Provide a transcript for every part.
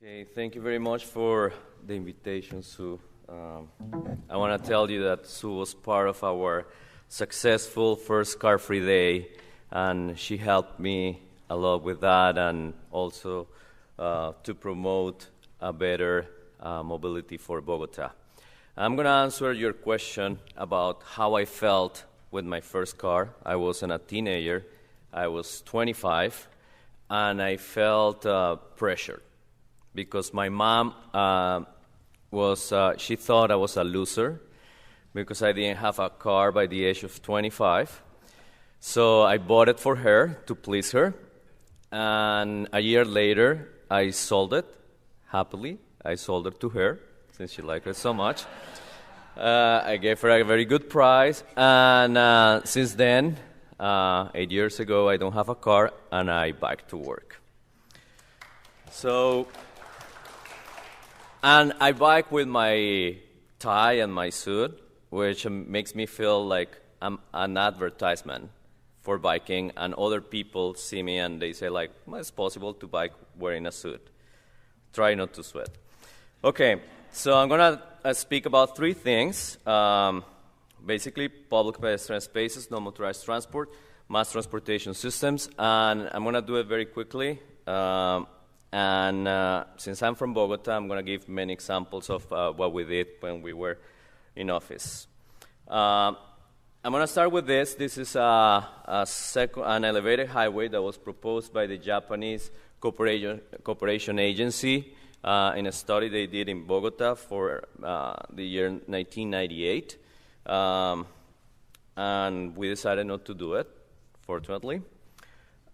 Okay, thank you very much for the invitation, Sue. I want to tell you that Sue was part of our successful first car-free day, and she helped me a lot with that, and also to promote a better mobility for Bogota. I'm going to answer your question about how I felt with my first car. I wasn't a teenager. I was 25, and I felt pressured because my mom she thought I was a loser because I didn't have a car by the age of 25. So I bought it for her to please her, and a year later I sold it happily. I sold it to her since she liked it so much. I gave her a very good price, and since then, 8 years ago, I don't have a car, and I bike to work. And I bike with my tie and my suit, which makes me feel like I'm an advertisement for biking, and other people see me and they say, like, well, it's possible to bike wearing a suit. Try not to sweat. Okay, so I'm going to speak about three things. Basically, public pedestrian spaces, non-motorized transport, mass transportation systems, and I'm going to do it very quickly. Since I'm from Bogota, I'm going to give many examples of what we did when we were in office. I'm going to start with this. This is an elevated highway that was proposed by the Japanese Cooperation Agency in a study they did in Bogota for the year 1998. And we decided not to do it, fortunately.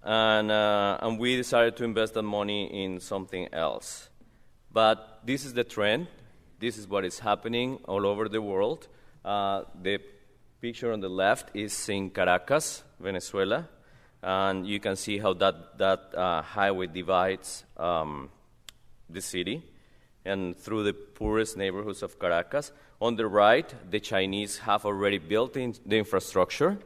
And we decided to invest that money in something else. But this is the trend. This is what is happening all over the world. The picture on the left is in Caracas, Venezuela. And you can see how that highway divides the city and through the poorest neighborhoods of Caracas. On the right, the Chinese have already built the infrastructure.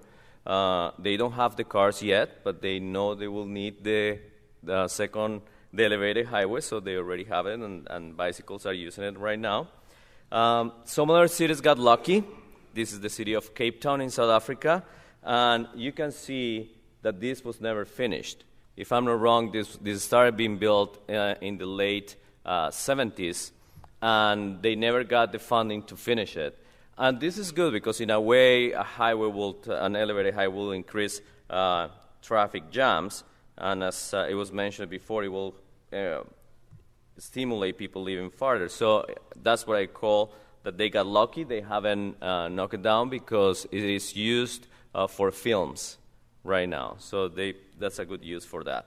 They don't have the cars yet, but they know they will need the elevated highway, so they already have it, and bicycles are using it right now. Some other cities got lucky. This is the city of Cape Town in South Africa, and you can see that this was never finished. If I'm not wrong, this started being built in the late 70s, and they never got the funding to finish it. And this is good because, in a way, an elevated highway will increase traffic jams, and as it was mentioned before, it will stimulate people even farther. So that's what I call that they got lucky. They haven't knocked it down because it is used for films right now. So that's a good use for that.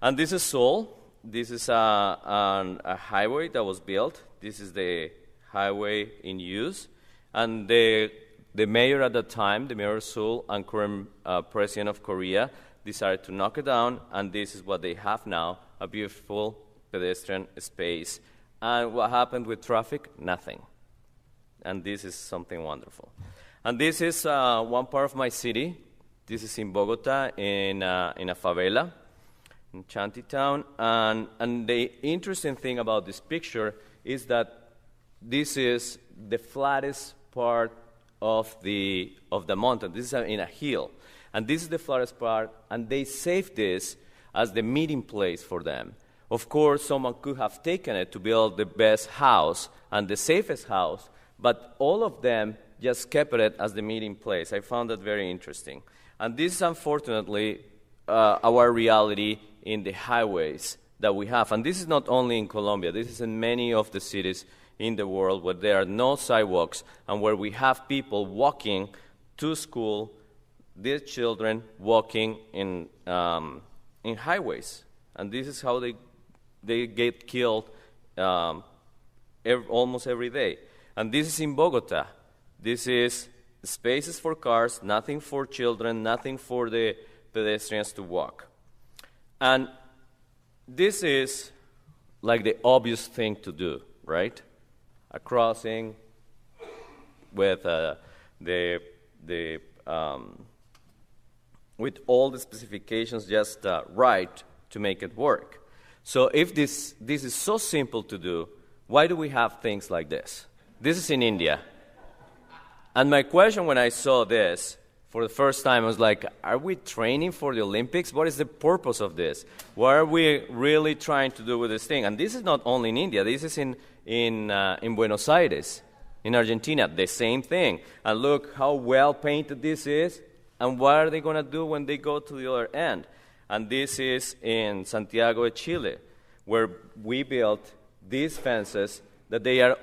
And this is Seoul. This is a highway that was built. This is the highway in use. And the mayor at the time, the mayor of Seoul and current president of Korea, decided to knock it down, and this is what they have now, a beautiful pedestrian space. And what happened with traffic? Nothing. And this is something wonderful. And this is one part of my city. This is in Bogota, in a favela, in Shantytown. And the interesting thing about this picture is that this is the flattest part of the mountain. This is in a hill. And this is the flattest part, and they saved this as the meeting place for them. Of course, someone could have taken it to build the best house and the safest house, but all of them just kept it as the meeting place. I found that very interesting. And this is, unfortunately, our reality in the highways that we have. And this is not only in Colombia. This is in many of the cities in the world where there are no sidewalks and where we have people walking to school, their children walking in highways. And this is how they get killed almost every day. And this is in Bogota. This is spaces for cars, nothing for children, nothing for the pedestrians to walk. And this is like the obvious thing to do, right? A crossing with with all the specifications just right to make it work. So if this is so simple to do, why do we have things like this? This is in India. And my question when I saw this for the first time was like, are we training for the Olympics? What is the purpose of this? What are we really trying to do with this thing? And this is not only in India. This is in Buenos Aires, in Argentina, the same thing. And look how well painted this is. And what are they going to do when they go to the other end? And this is in Santiago de Chile, where we built these fences that they are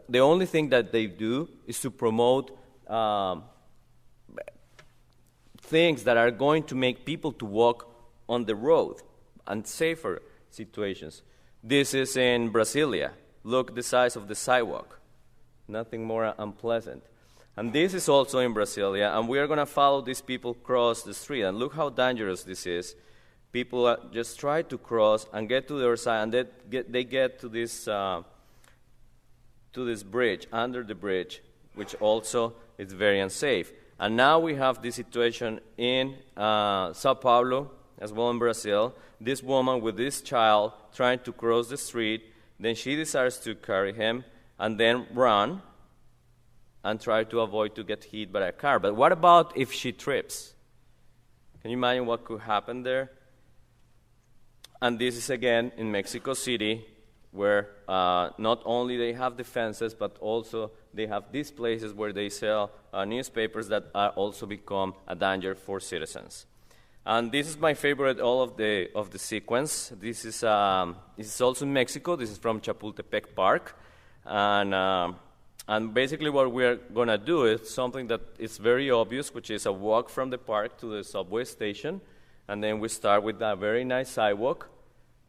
the only thing that they do is to promote things that are going to make people to walk on the road and safer situations. This is in Brasilia. Look the size of the sidewalk. Nothing more unpleasant. And this is also in Brasilia, and we are going to follow these people cross the street. And look how dangerous this is. People just try to cross and get to the other side, and they get to this bridge, under the bridge, which also is very unsafe. And now we have this situation in Sao Paulo, as well in Brazil. This woman with this child trying to cross the street, then she decides to carry him and then run and try to avoid to get hit by a car. But what about if she trips? Can you imagine what could happen there? And this is again in Mexico City, where not only they have the fences, but also they have these places where they sell newspapers that are also become a danger for citizens. And this is my favorite all of the sequence. This is also in Mexico. This is from Chapultepec Park, and basically what we are going to do is something that is very obvious, which is a walk from the park to the subway station, and then we start with a very nice sidewalk.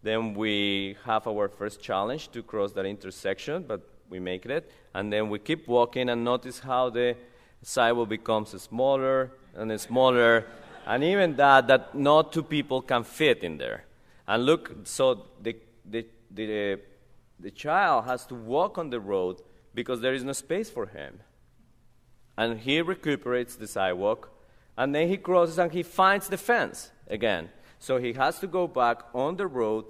Then we have our first challenge to cross that intersection, but we make it. And then we keep walking and notice how the sidewalk becomes smaller and smaller, and even that not two people can fit in there. And look, so the child has to walk on the road because there is no space for him. And he recuperates the sidewalk, and then he crosses and he finds the fence again. So he has to go back on the road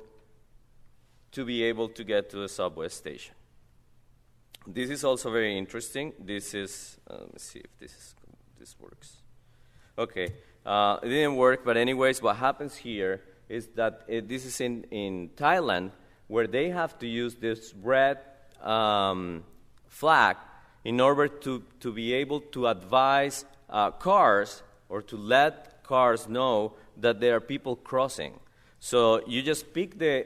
to be able to get to the subway station. This is also very interesting. This is, let me see if this works. Okay, it didn't work, but anyways, what happens here is that this is in Thailand, where they have to use this red flag in order to be able to advise cars or to let cars know that there are people crossing. So you just pick the